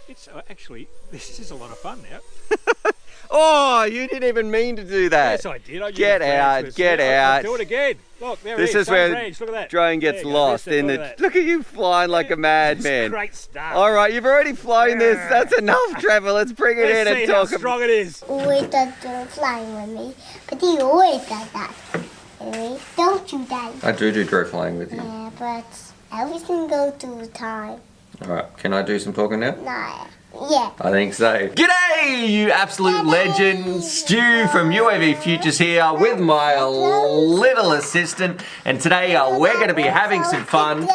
It's actually, this is a lot of fun now. Oh, you didn't even mean to do that. Yes, I did. Get out, get out. Do it again. Look, there This it is where range. Look at that. drone gets lost in the... Look at you flying like a madman. Great stuff. All right, you've already flown this. That's enough, Trevor. Let's bring it in and see talk how strong it is. Always does drone flying with me, but he always does that. Really? Don't you, Daddy? I do drone flying with you. Yeah, but everything goes through time. All right, can I do some talking now? Nah. Yeah. I think so. G'day, you absolute legend. Stu from UAV Futures here with my little assistant. And today we're going to be having some fun.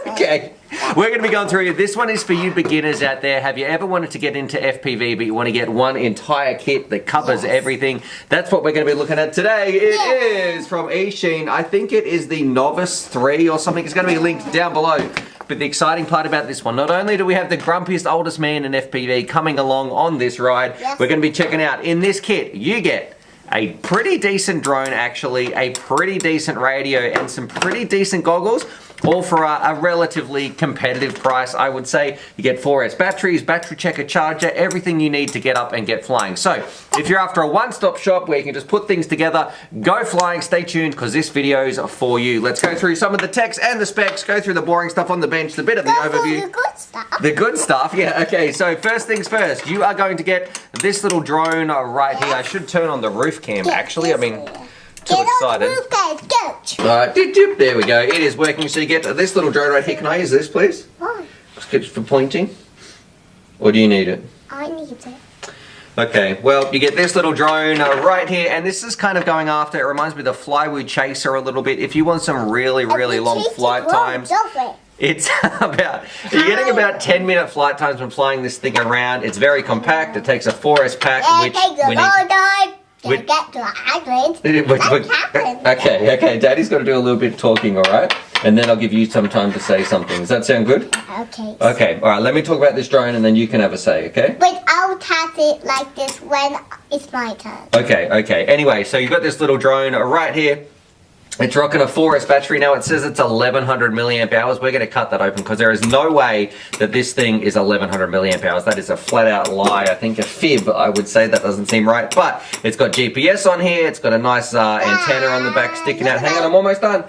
Okay. We're going to be going through, this one is for you beginners out there. Have you ever wanted to get into FPV but you want to get one entire kit that covers everything? That's what we're going to be looking at today. It is from Eachine. I think it is the Novice 3 or something. It's going to be linked down below. But the exciting part about this one, not only do we have the grumpiest oldest man in FPV coming along on this ride, we're going to be checking out, in this kit, you get a pretty decent drone actually, a pretty decent radio, and some pretty decent goggles, all for a relatively competitive price, I would say. You get 4S batteries, battery checker, charger, everything you need to get up and get flying. So, if you're after a one-stop shop where you can just put things together, go flying, stay tuned, because this video is for you. Let's go through some of the text and the specs, go through the boring stuff on the bench, the bit of the overview. The good stuff. The good stuff, yeah, okay. So, first things first, you are going to get this little drone right here. I should turn on the roof cam, actually. I mean... Too excited. Alright, there we go. It is working. So you get this little drone right here. Can I use this, please? Why? Just for pointing. Or do you need it? I need it. Okay, well, you get this little drone right here, and this is kind of going after, it reminds me of the Flywoo Chaser a little bit. If you want some really long flight times, it's about, you're getting about 10-minute flight times when flying this thing around. It's very compact. It takes a 4S pack, which we need... Get to 100. Okay, Daddy's got to do a little bit of talking, alright? And then I'll give you some time to say something. Does that sound good? Okay. Okay, alright, let me talk about this drone and then you can have a say, okay? But I'll tap it like this when it's my turn. Okay. Anyway, so you've got this little drone right here. It's rocking a 4S battery. Now it says it's 1100 milliamp hours. We're going to cut that open because there is no way that this thing is 1100 milliamp hours. That is a flat out lie. I think a fib, I would say. That doesn't seem right. But it's got GPS on here. It's got a nice antenna on the back sticking out. Hang on, I'm almost done.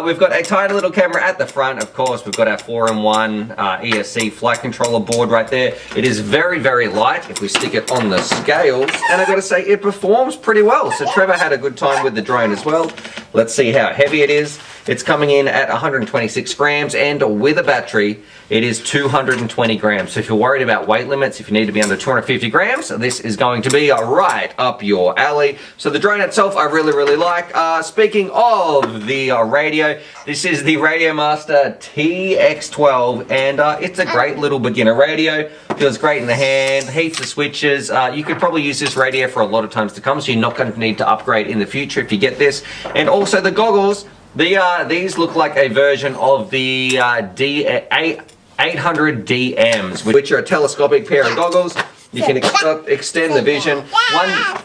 We've got a tiny little camera at the front. Of course, we've got our 4-in-1 ESC flight controller board right there. It is very light if we stick it on the scales. And I've got to say, it performs pretty well. So Trevor had a good time with the drone as well. Let's see how heavy it is. It's coming in at 126 grams, and with a battery, it is 220 grams. So if you're worried about weight limits, if you need to be under 250 grams, this is going to be right up your alley. So the drone itself, I really like. Speaking of the radio, this is the Radiomaster TX12, and it's a great little beginner radio. Feels great in the hand, heaps of switches. You could probably use this radio for a lot of times to come, so you're not going to need to upgrade in the future if you get this. And also the goggles, these look like a version of the D800DMs, which are a telescopic pair of goggles. You can extend the vision. I'm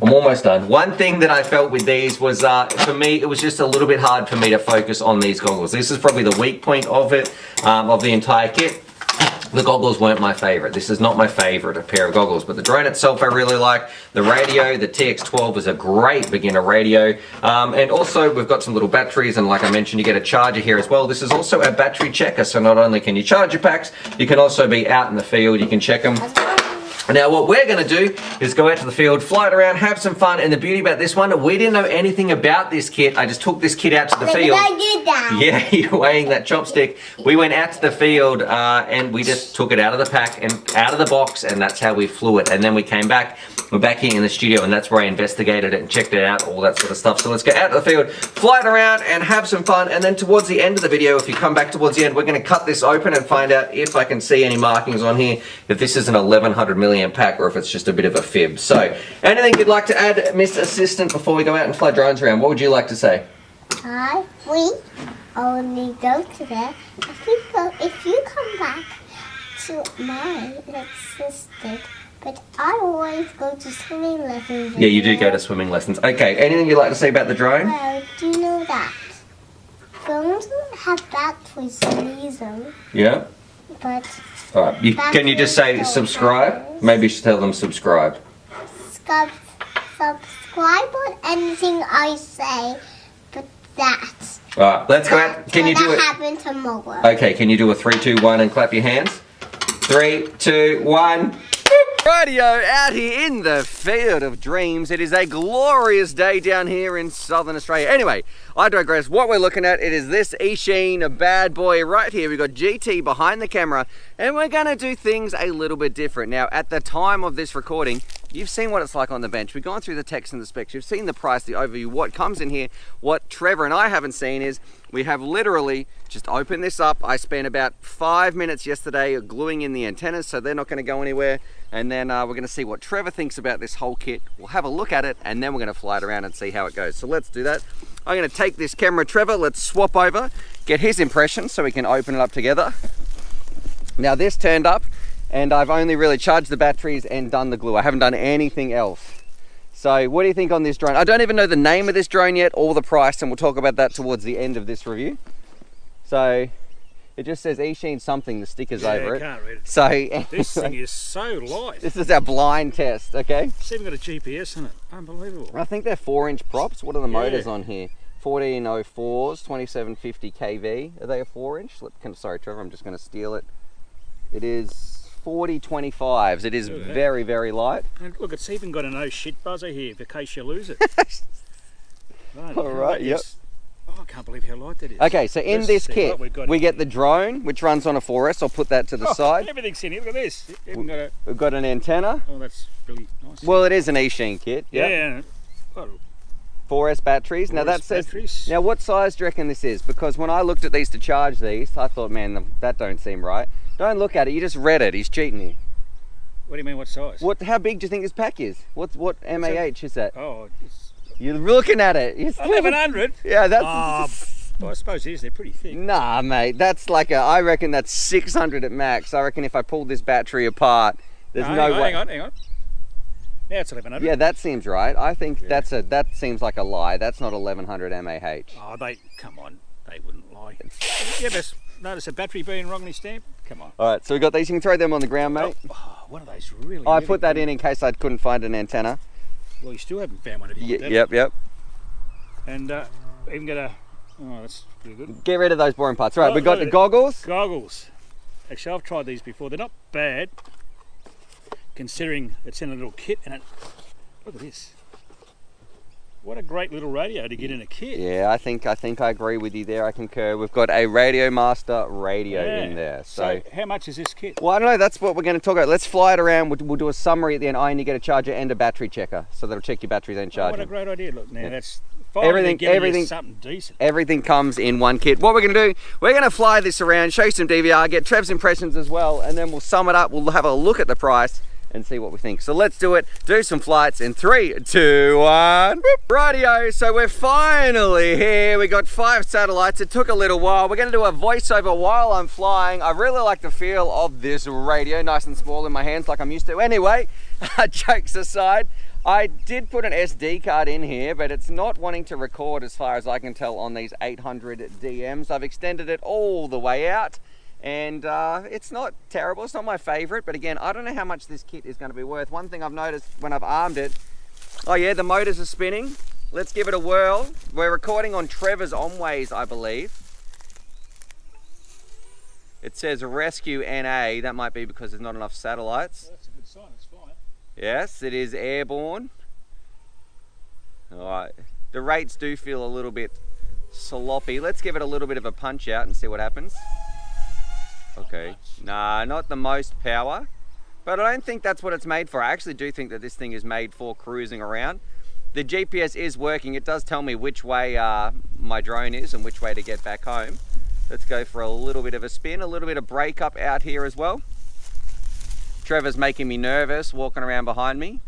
almost done. One thing that I felt with these was, for me, it was just a little bit hard for me to focus on these goggles. This is probably the weak point of it, of the entire kit. The goggles weren't my favorite. This is not my favorite pair of goggles, but the drone itself I really like. The radio, the TX12 is a great beginner radio. And also we've got some little batteries, and like I mentioned, you get a charger here as well. This is also a battery checker, so not only can you charge your packs, you can also be out in the field, you can check them. Now what we're going to do is go out to the field, fly it around, have some fun, and the beauty about this one, we didn't know anything about this kit. I just took this kit out to the field. I did that. Yeah, you're weighing that chopstick. We went out to the field and we just took it out of the pack and out of the box, and that's how we flew it. And then we came back. We're back here in the studio, and that's where I investigated it and checked it out, all that sort of stuff. So let's go out to the field, fly it around, and have some fun. And then towards the end of the video, if you come back towards the end, we're going to cut this open and find out if I can see any markings on here, if this is an 1100 milliamp pack or if it's just a bit of a fib. So, anything you'd like to add, Miss Assistant, before we go out and fly drones around? What would you like to say? We only go to there if you come back to my assistant. But I always go to swimming lessons. Yeah, you do go to swimming lessons. Okay, anything you'd like to say about the drone? Well, do you know that drones have batteries in them? Yeah. but Alright, can you just say subscribe? Maybe you should tell them subscribe. subscribe on anything I say, but that. Alright, let's go out. Can you do it? Happen tomorrow. Okay, can you do a 3, 2, 1 and clap your hands? 3, 2, 1. Radio out here in the field of dreams. It is a glorious day down here in southern Australia. Anyway, I digress. What we're looking at, it is this Eachine, a bad boy right here. We've got GT behind the camera, and we're going to do things a little bit different. Now, at the time of this recording, you've seen what it's like on the bench. We've gone through the text and the specs. You've seen the price, the overview. What comes in here, what Trevor and I haven't seen is we have literally just opened this up. I spent about 5 minutes yesterday gluing in the antennas, so they're not going to go anywhere. And then we're going to see what Trevor thinks about this whole kit. We'll have a look at it, and then we're going to fly it around and see how it goes. So let's do that. I'm going to take this camera, Trevor. Let's swap over, get his impression so we can open it up together. Now this turned up, and I've only really charged the batteries and done the glue. I haven't done anything else. So what do you think on this drone? I don't even know the name of this drone yet or the price, and we'll talk about that towards the end of this review. So it just says Eachine something, the sticker's over it. Can't read it. So This thing is so light. this is our blind test, okay? It's even got a GPS in it. Unbelievable. I think they're 4-inch props. What are the Yeah. motors on here? 1404s, 2750 kV. Are they a 4-inch? Sorry, Trevor, I'm just going to steal it. It is 4025s. It is Look at that. very, very light. And look, it's even got a no shit buzzer here in case you lose it. Right, All right, yep. yes. Oh, I can't believe how light that is. Okay, so in Let's this see kit, what we've got we in get here. the drone, which runs on a 4S. I'll put that to the Oh, side. everything's in here. Look at this. It even got a. We've got an antenna. Oh, that's really nice. Well, it is an Eachine kit. yeah. Yep. Oh, 4S batteries. Now 4S that says. batteries. Now, what size do you reckon this is? Because when I looked at these to charge these, I thought, man, that don't seem right. Don't look at it. You just read it. He's cheating you. What do you mean? What size? What? How big do you think this pack is? What MAH is that? Oh, it's You're looking at it. You're still- 1100. Yeah, that's. Well, I suppose it is. They're pretty thick. Nah, mate. That's like I reckon that's 600 at max. I reckon if I pulled this battery apart, there's no way. Hang on. Now it's 1100. Yeah, that seems right. I think Yeah. that seems like a lie. That's not 1100 MAH. Oh, come on. They wouldn't lie. You ever notice a battery being wrongly stamped? Come on. All right, so we got these. You can throw them on the ground, mate. Oh, one of those really. I really put that good- in case I couldn't find an antenna. Well, you still haven't found one of you. Yep. And even got a. Oh, that's pretty good. Get rid of those boring parts. All right, Oh, we've got look the at it. goggles. Goggles. Actually, I've tried these before. They're not bad, considering it's in a little kit. And look at this. What a great little radio to get in a kit. Yeah, I think I agree with you there. I concur. We've got a Radio Master radio Yeah. in there. So how much is this kit? well, I don't know. That's what we're going to talk about. Let's fly it around. We'll do a summary at the end. I only get a charger and a battery checker, so that'll check your batteries and Oh, charge what a them. great idea! Look, now Yeah. that's finally giving everything- you something decent. Everything comes in one kit. What we're going to do, we're going to fly this around, show you some DVR, get Trev's impressions as well, and then we'll sum it up. We'll have a look at the price and see what we think. So let's do it. Do some flights in 3, 2, 1. Whoop. Rightio, so we're finally here. We got 5 satellites. It took a little while. We're going to do a voiceover while I'm flying. I really like the feel of this radio, nice and small in my hands like I'm used to. Anyway, jokes aside, I did put an SD card in here, but it's not wanting to record as far as I can tell on these 800 DMs. I've extended it all the way out. And it's not terrible, it's not my favorite, but again, I don't know how much this kit is going to be worth. One thing I've noticed when I've armed it, oh yeah, the motors are spinning. Let's give it a whirl. We're recording on Trevor's Omways, I believe. It says Rescue NA, that might be because there's not enough satellites. That's a good sign. It's fine. Yes, it is airborne. All right, the rates do feel a little bit sloppy. Let's give it a little bit of a punch out and see what happens. Okay, nah, not the most power, but I don't think that's what it's made for. I actually do think that this thing is made for cruising around. The GPS is working. It does tell me which way my drone is and which way to get back home. Let's go for a little bit of a spin, a little bit of break up out here as well. Trevor's making me nervous walking around behind me.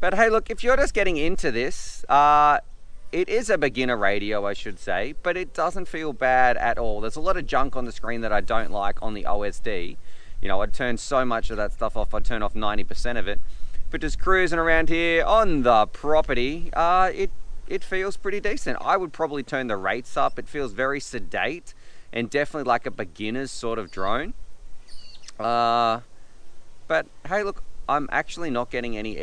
But hey, look, if you're just getting into this, it is a beginner radio, I should say, but it doesn't feel bad at all. There's a lot of junk on the screen that I don't like on the OSD. You know, I'd turn so much of that stuff off. I'd turn off 90% of it. But just cruising around here on the property, it feels pretty decent. I would probably turn the rates up. It feels very sedate and definitely like a beginner's sort of drone. But hey, look, I'm actually not getting any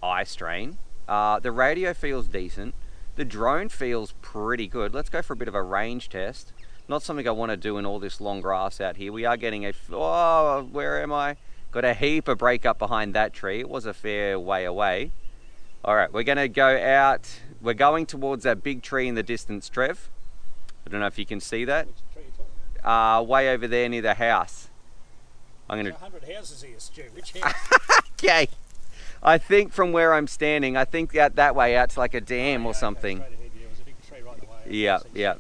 eye strain. The radio feels decent. The drone feels pretty good. Let's go for a bit of a range test. Not something I want to do in all this long grass out here. We are getting oh, where am I? Got a heap of break up behind that tree. It was a fair way away. All right, we're gonna go out. We're going towards that big tree in the distance, Trev. I don't know if you can see that. Which tree are you talking about? Way over there near the house. I'm gonna. There's 100 houses here, Stu. Which house? Okay. I think from where I'm standing, I think that way out to like a dam or something. Straight ahead, yeah. There was a big tree right in the way. Yeah, yeah.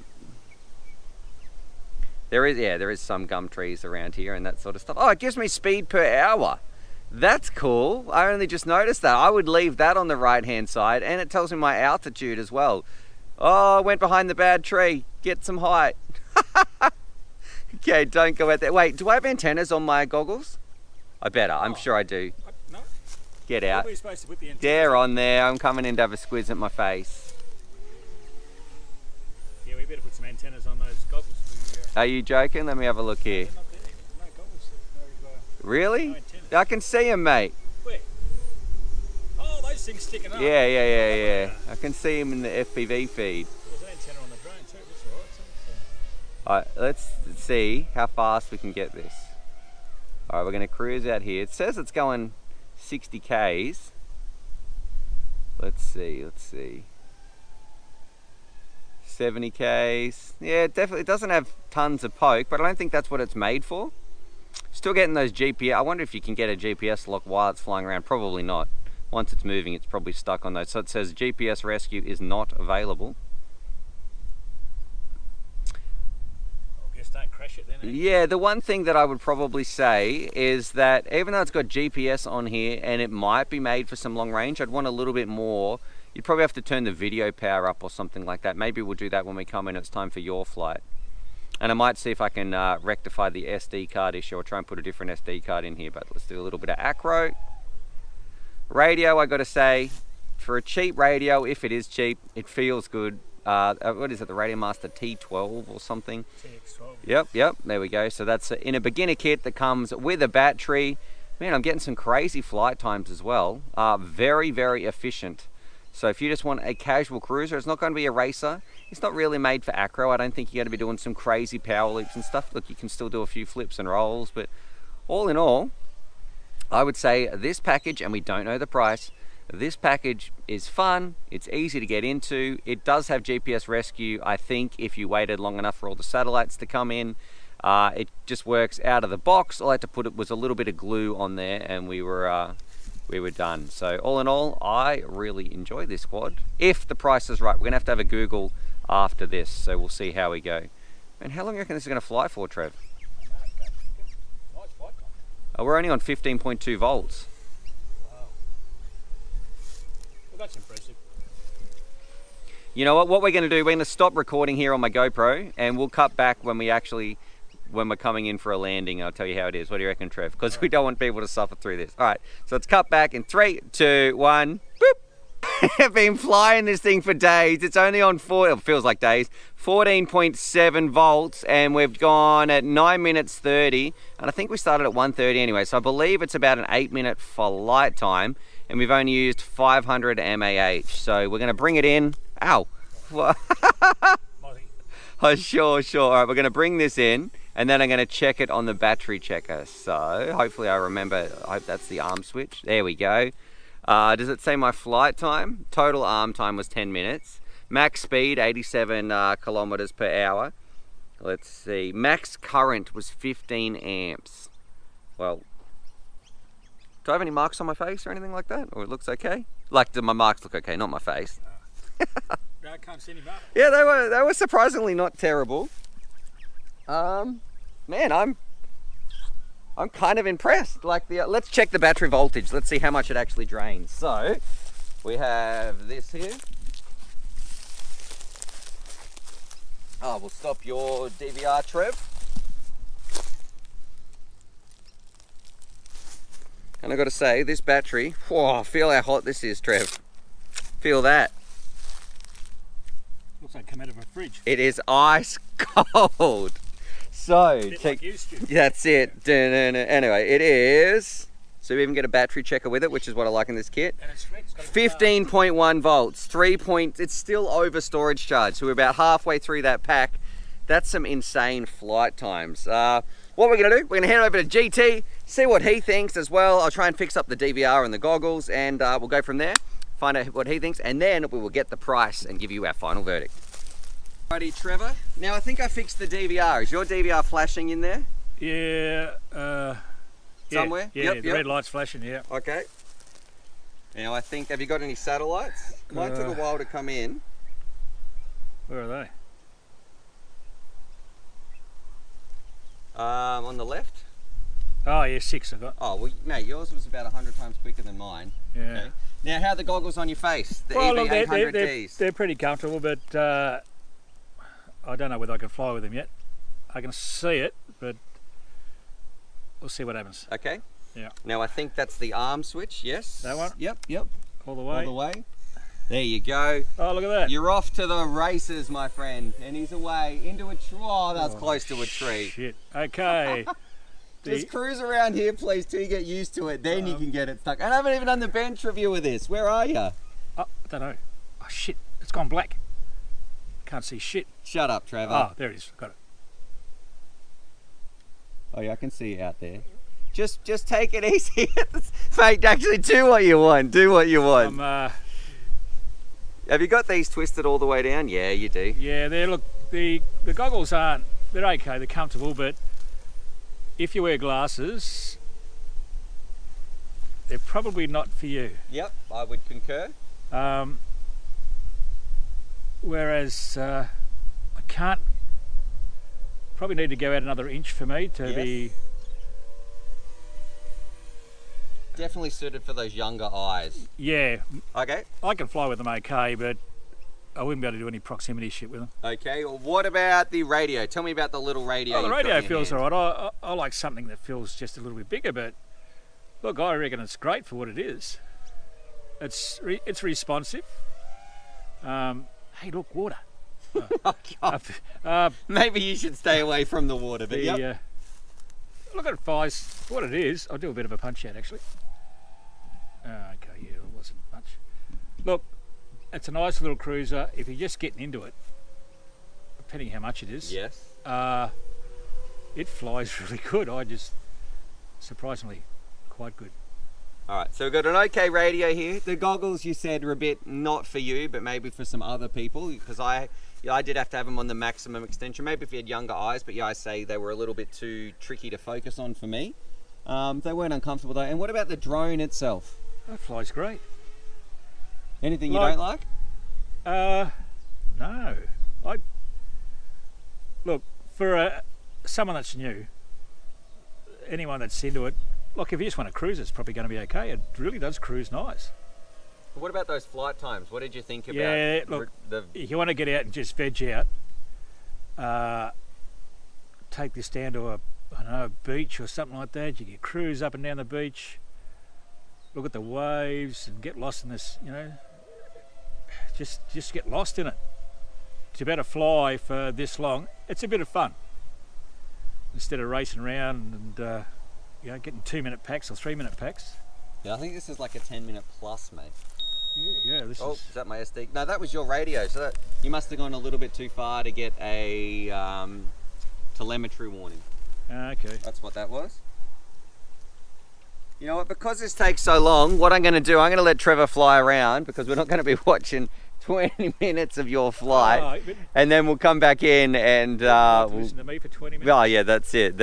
There is some gum trees around here and that sort of stuff. Oh, it gives me speed per hour. That's cool. I only just noticed that. I would leave that on the right-hand side, and it tells me my altitude as well. Oh, I went behind the bad tree. Get some height. Okay, don't go out there. Wait, do I have antennas on my goggles? I better. I'm sure I do. No. Get out. Where were you supposed to put the antennas? They're on there. I'm coming in to have a squiz at my face. Yeah, we better put some antennas on those goggles. Are you joking? Let me have a look here. They're not there. No goggles. No, Really? no antennas. I can see them, mate. Where? Oh, those things sticking up. Yeah. I can see them in the FPV feed. There's an antenna on the drone too. That's all right. Alright, let's see how fast we can get this. Alright, we're going to cruise out here. It says it's going 60 Ks. Let's see. 70 Ks. Yeah, it definitely doesn't have tons of poke, but I don't think that's what it's made for. Still getting those GPS. I wonder if you can get a GPS lock while it's flying around. Probably not. Once it's moving, it's probably stuck on those. So it says GPS rescue is not available. I guess don't crash it then. Eh? Yeah, the one thing that I would probably say is that even though it's got GPS on here and it might be made for some long range, I'd want a little bit more. You'd probably have to turn the video power up or something like that. Maybe we'll do that when we come in. It's time for your flight. And I might see if I can rectify the SD card issue or try and put a different SD card in here. But let's do a little bit of acro. Radio, I got to say, for a cheap radio, if it is cheap, it feels good. What is it, the Radio Master T12 or something? TX12. Yep, there we go. So that's in a beginner kit that comes with a battery. Man, I'm getting some crazy flight times as well. Very, very efficient. So if you just want a casual cruiser, it's not going to be a racer. It's not really made for acro. I don't think you're going to be doing some crazy power leaps and stuff. Look, you can still do a few flips and rolls, but all in all, I would say this package, and we don't know the price, this package is fun, it's easy to get into, it does have GPS rescue, I think, if you waited long enough for all the satellites to come in. It just works out of the box. All I had to put was a little bit of glue on there and we were done. So all in all, I really enjoy this quad. If the price is right, we're gonna have a Google after this, so we'll see how we go. And how long do you reckon this is gonna fly for, Trev? Nice flight time. We're only on 15.2 volts. Wow. Well, that's impressive. You know what we're gonna do, we're gonna stop recording here on my GoPro and we'll cut back when we're coming in for a landing. I'll tell you how it is. What do you reckon, Trev? Because we don't want people to suffer through this. All right, so let's cut back in 3, 2, 1, boop. I've been flying this thing for days. It's only on it feels like days, 14.7 volts, and we've gone at 9 minutes 30, and I think we started at 1:30 anyway, so I believe it's about an 8-minute flight time, and we've only used 500 mAh. So we're gonna bring it in. Ow. Oh, sure. All right, we're gonna bring this in, and then I'm going to check it on the battery checker. So hopefully I remember, I hope that's the arm switch. There we go. Does it say my flight time? Total arm time was 10 minutes. Max speed, 87 kilometers per hour. Let's see. Max current was 15 amps. Well, do I have any marks on my face or anything like that? Or it looks okay? Like, do my marks look okay? Not my face. No, I can't see any marks. Yeah, they were surprisingly not terrible. Man, I'm kind of impressed. Like let's check the battery voltage. Let's see how much it actually drains. So we have this here. Oh, we'll stop your DVR, Trev. And I got to say, this battery. Whoa! Feel how hot this is, Trev. Feel that. Looks like come out of a fridge. It is ice cold. So, Bit check. like you, Stu. That's it. Anyway, it is. So we even get a battery checker with it, which is what I like in this kit. And it's red, it's got a 15.1 volts, 3 point. It's still over storage charge, so we're about halfway through that pack. That's some insane flight times. What we're gonna do? We're gonna hand it over to GT, see what he thinks as well. I'll try and fix up the DVR and the goggles, and we'll go from there. Find out what he thinks, and then we will get the price and give you our final verdict. Alrighty, Trevor. Now I think I fixed the DVR. Is your DVR flashing in there? Yeah. Somewhere? Yeah, Yep, the red light's flashing, yeah. Okay. Now I think, have you got any satellites? Mine took a while to come in. Where are they? On the left. Oh, yeah, 6 I got. Oh, well, mate, yours was about 100 times quicker than mine. Yeah. Okay. Now, how are the goggles on your face? The Well, look, EV800Ds. they're pretty comfortable, but I don't know whether I can fly with them yet. I can see it, but we'll see what happens. Okay. Yeah. Now, I think that's the arm switch, yes? That one? Yep. All the way. All the way. There you go. Oh, look at that. You're off to the races, my friend. And he's away into a tree. Oh, that's close to a tree. Shit. Okay. Just cruise around here, please, till you get used to it. Then you can get it stuck. And I haven't even done the bench review with this. Where are you? I don't know. Oh, shit. It's gone black. Can't see shit. Shut up, Trevor. Oh, there it is. Got it. Oh yeah, I can see you out there. Just take it easy. Mate, actually do what you want. Do what you want. Have you got these twisted all the way down? Yeah, you do. Yeah, look, the goggles aren't, they're okay, they're comfortable, but if you wear glasses, they're probably not for you. Yep, I would concur. Whereas I can't, probably need to go out another inch for me to be. Definitely suited for those younger eyes. Yeah, Okay. I can fly with them okay, but I wouldn't be able to do any proximity shit with them. Okay, well, what about the radio? Tell me about the little radio. Oh, the you've got in radio your feels hand. alright. I like something that feels just a little bit bigger, but look, I reckon it's great for what it is. It's responsive. Hey, look, water. Oh, God. Maybe you should stay away from the water, but yep. Look at it, guys. What it is, I'll do a bit of a punch out actually. Okay, yeah, it wasn't much. Look, it's a nice little cruiser. If you're just getting into it, depending how much it is, Yes. it flies really good. Surprisingly, quite good. All right, so we've got an okay radio here. The goggles you said were a bit not for you, but maybe for some other people, because I did have to have them on the maximum extension. Maybe if you had younger eyes, but yeah, I say they were a little bit too tricky to focus on for me. They weren't uncomfortable though. And what about the drone itself? That flies great. Anything you don't like? No. Look, for someone that's new, anyone that's into it, look, if you just want to cruise, it's probably going to be okay. It really does cruise nice. What about those flight times? What did you think about? Yeah, look, if you want to get out and just veg out, take this down to a beach or something like that. You can cruise up and down the beach, look at the waves, and get lost in this. Just get lost in it. To be able to fly for this long, it's a bit of fun. Instead of racing around and getting 2-minute packs or 3-minute packs. Yeah, I think this is like a 10-minute plus, mate. Yeah, this is. Is that my SD? No, that was your radio. So you must have gone a little bit too far to get a telemetry warning. Okay. That's what that was. You know what? Because this takes so long, what I'm going to do, I'm going to let Trevor fly around because we're not going to be watching 20 minutes of your flight, and then we'll come back in and listen to me for 20 minutes. Oh yeah, that's it.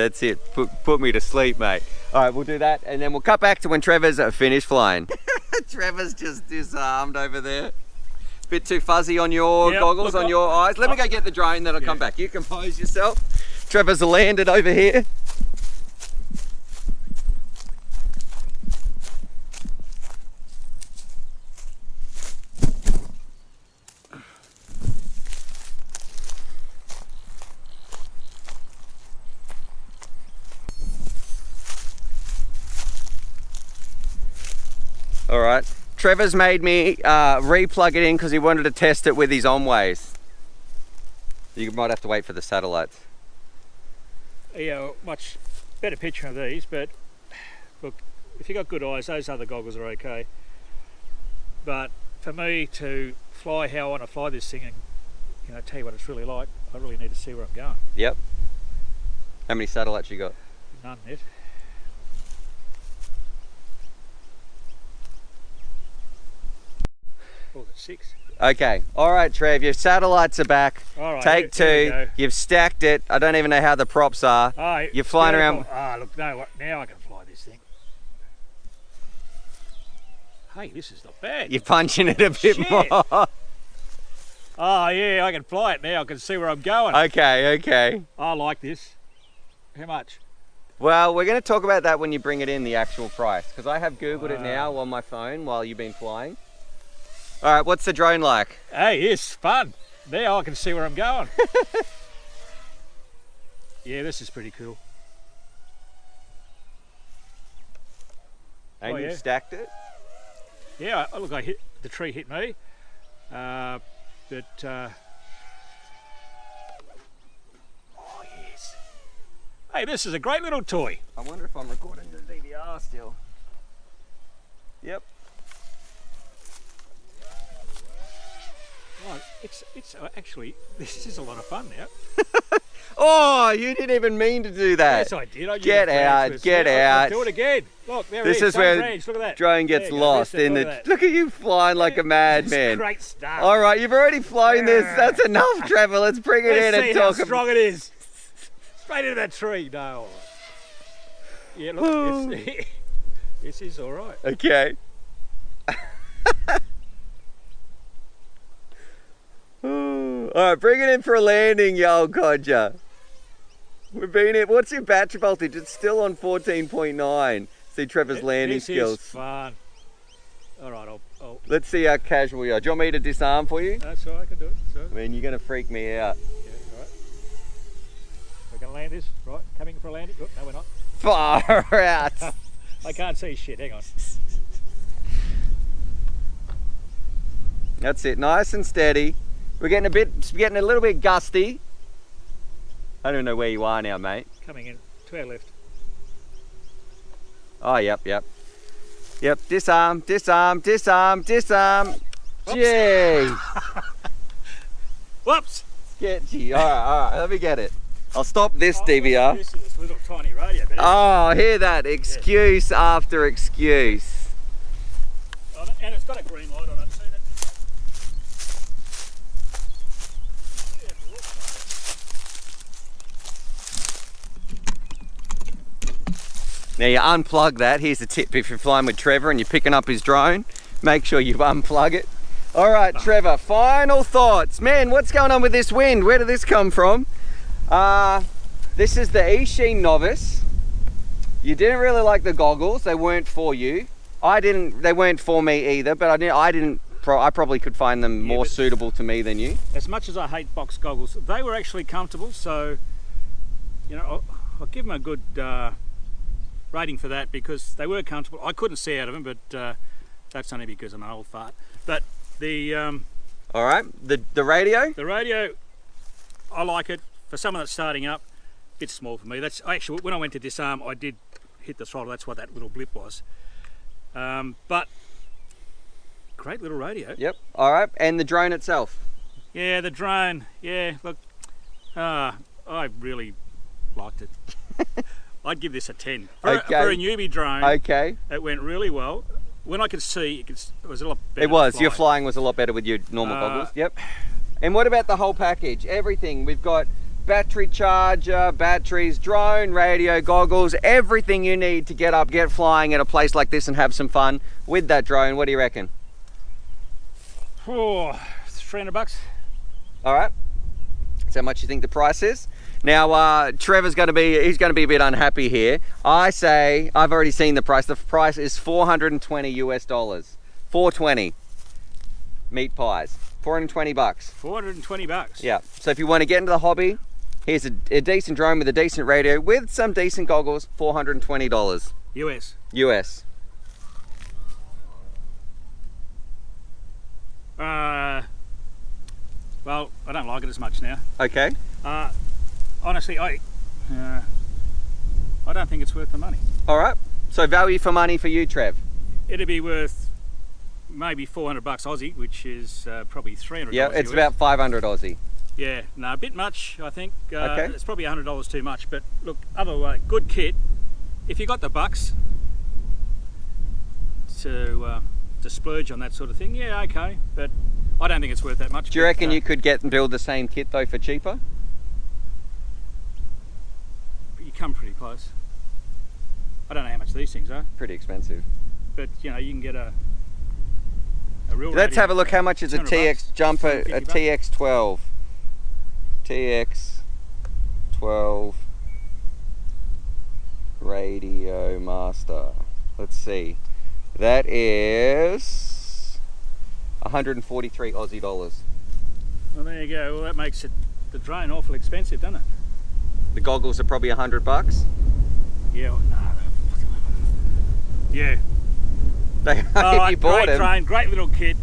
Put me to sleep, mate. All right, we'll do that, and then we'll cut back to when Trevor's finished flying. Trevor's just disarmed over there. Bit too fuzzy on your goggles, on your eyes. Let me go get the drone, then I'll come back. You compose yourself. Trevor's landed over here. All right, Trevor's made me re-plug it in because he wanted to test it with his Onways. You might have to wait for the satellites. much better picture of these, but look, if you've got good eyes, those other goggles are okay. But for me to fly how I want to fly this thing and tell you what it's really like, I really need to see where I'm going. Yep. How many satellites you got? None yet. Oh, 6. Okay. All right, Trev, your satellites are back. All right, Take here we 2. go. You've stacked it. I don't even know how the props are. Oh, You're flying around. Ah, look, no, now I can fly this thing. Hey, this is not bad. You're punching it a bit Shit. more. Oh, yeah, I can fly it now. I can see where I'm going. Okay, okay. I like this. How much? Well, we're going to talk about that when you bring it in, the actual price, because I have Googled it now on my phone while you've been flying. All right, what's the drone like? Hey, it's fun. Now I can see where I'm going. Yeah, this is pretty cool. And Oh, you've yeah. stacked it? Yeah, look, the tree hit me. Oh, yes. Hey, this is a great little toy. I wonder if I'm recording the DVR still. Yep. Oh, it's actually, this is a lot of fun now. Oh, you didn't even mean to do that. Yes, I did. I Get used the out, flash get first. I'll out. do it again. Look, there This it is same where range. Look at that. drone gets There you go. lost Listen, in look the... at that. Look at you flying like a It's madman. great stuff. All right, you've already flown this. That's enough, Trevor. Let's bring it in Let's and see how talk about... strong it is. Straight into that tree. No. Yeah, look, this is all right. Okay. All right, bring it in for a landing, you old codger. We've been in. What's your battery voltage? It's still on 14.9. See Trevor's landing This skills. is fun. All right, I'll Let's see how casual you are. Do you want me to disarm for you? that's all right, I can do it. So, I mean, you're going to freak me out. yeah, all right. We're going to land this, right? Coming for a landing. Oh, no, we're not. Far out. I can't see shit. Hang on. That's it. Nice and steady. We're getting a little bit gusty. I don't know where you are now, mate. Coming in to our left. Oh, yep. Yep, disarm, disarm, disarm, disarm. Oops. Jeez. Whoops! Sketchy. All right, let me get it. I'll stop this DVR. This is this little tiny radio. But Oh, hear that? Excuse after excuse. and it's got a green light on it. See that? Now you unplug that. Here's a tip if you're flying with Trevor and you're picking up his drone, make sure you unplug it. All right, Trevor, final thoughts. Man, what's going on with this wind? Where did this come from? This is the Eachine Novice. You didn't really like the goggles. They weren't for you. They weren't for me either, but I probably could find them more but- suitable to me than you. As much as I hate box goggles, they were actually comfortable. So, I'll give them a good rating for that because they were comfortable. I couldn't see out of them, but that's only because I'm an old fart. But the All right, the radio? the radio, I like it. For someone that's starting up, it's small for me. That's actually when I went to disarm, I did hit the throttle. That's what that little blip was. But great little radio. Yep. All right, and the drone itself? Yeah, the drone. Yeah, look, I really liked it. I'd give this a 10. For a newbie drone, Okay. it went really well. When I could see, it was a lot better. It was. to Your fly. flying was a lot better with your normal goggles. Yep. And what about the whole package? Everything. We've got battery charger, batteries, drone, radio, goggles, everything you need to get flying at a place like this and have some fun with that drone. What do you reckon? Oh, $300. All right. Is that how much you think the price is? Now, Trevor's going to be a bit unhappy here. I say, I've already seen the price. The price is $420 US. 420 meat pies. 420 bucks. $420. Yeah. So if you want to get into the hobby, here's a decent drone with a decent radio with some decent goggles. $420 US. US. Well, I don't like it as much now. Okay. Honestly, I don't think it's worth the money. All right. So value for money for you, Trev. It'd be worth maybe 400 bucks Aussie, which is probably 300. Yeah, it's about 500 Aussie. Yeah, no, a bit much, I think. Okay. It's probably $100 too much, but look, other way, good kit. If you got the bucks to splurge on that sort of thing, yeah, okay, but I don't think it's worth that much. Do you reckon you could get and build the same kit though for cheaper? You come pretty close. I don't know how much these things are, Pretty expensive. but you know, you can get a real Let's radio have a look how much is a 200 TX bucks, jumper, a 150 TX12. TX12 Radio Master. Let's see. That is 143 Aussie dollars. Well, there you go. Well, that makes the drone awful expensive, doesn't it? The goggles are probably 100 bucks. Yeah. Well, no. Yeah. If Oh, you bought great them. drone, great little kit.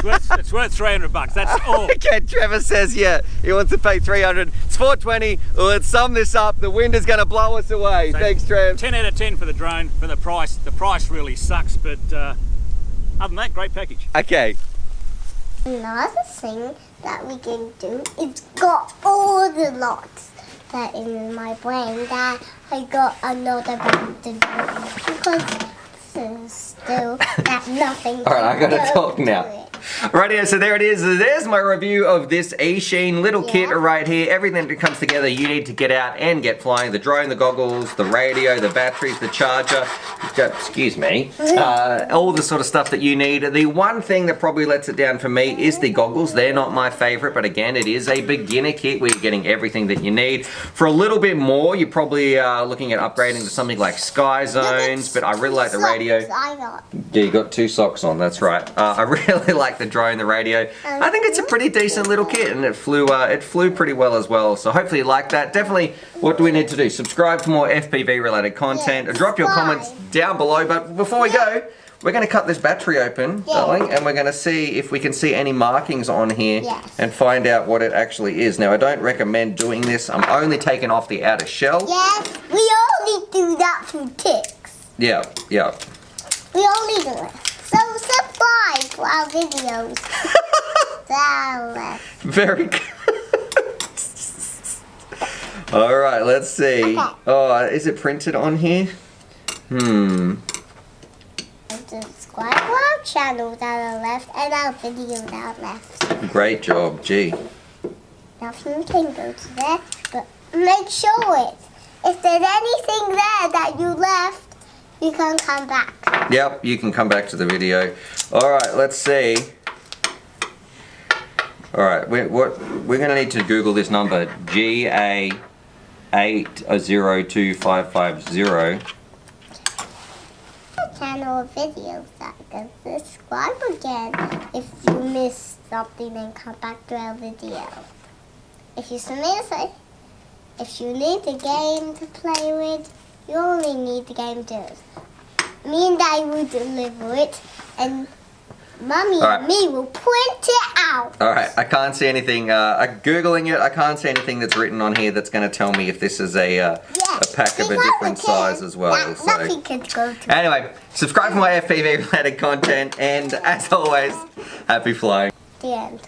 It's worth 300 bucks. That's all. Okay, Trevor says yeah, he wants to pay 300. It's 420. Well, let's sum this up. The wind is going to blow us away. So, Thanks, Trev. 10 out of 10 for the drone. For the price really sucks, but other than that, great package. Okay. Another thing that we can do is got all the lots that in my brain that I got another one to do because this is still got nothing. All right, I gotta to talk do now. to it. Rightio, so there it is. There's my review of this Eachine little kit Yeah. right here. Everything that comes together you need to get out and get flying. The drone, the goggles, the radio, the batteries, the charger. Excuse me. All the sort of stuff that you need. The one thing that probably lets it down for me is the goggles. They're not my favorite, but again, it is a beginner kit where you're getting everything that you need. For a little bit more, you're probably looking at upgrading to something like Sky Zones, but I really like the radio. Socks I got. Yeah, you got 2 socks on, that's right. I really like the drone, the radio. I think it's a pretty decent little kit, and it flew pretty well as well. So hopefully you like that. Definitely, what do we need to do? Subscribe for more FPV related content. Yeah, Drop your comments subscribe. down below. But before we go, we're going to cut this battery open, Yeah. darling, and we're going to see if we can see any markings on here Yes. and find out what it actually is. Now, I don't recommend doing this. I'm only taking off the outer shell. Yes, we only do that for ticks. Yeah, yeah. We only do it. So subscribe for our videos. Very good. All right, let's see. Okay. Oh, is it printed on here? Subscribe to our channel down the left and our video down left. Great job, gee. Nothing can go to there, but make sure if there's anything there that you left, you can come back. Yep, you can come back to the video. All right, let's see. All right, we're going to need to Google this number, GA802550. Channel of videos that can subscribe again if you missed something and come back to our video. If you need a game to play with, you only need the game to. Me and Daddy will deliver it, and Mummy All right. and me will print it out. All right, I can't see anything. Googling it, I can't see anything that's written on here that's going to tell me if this is a pack of a different size as well. Nothing can go to. Anyway, subscribe for more FPV related content, and as always, happy flying. The end.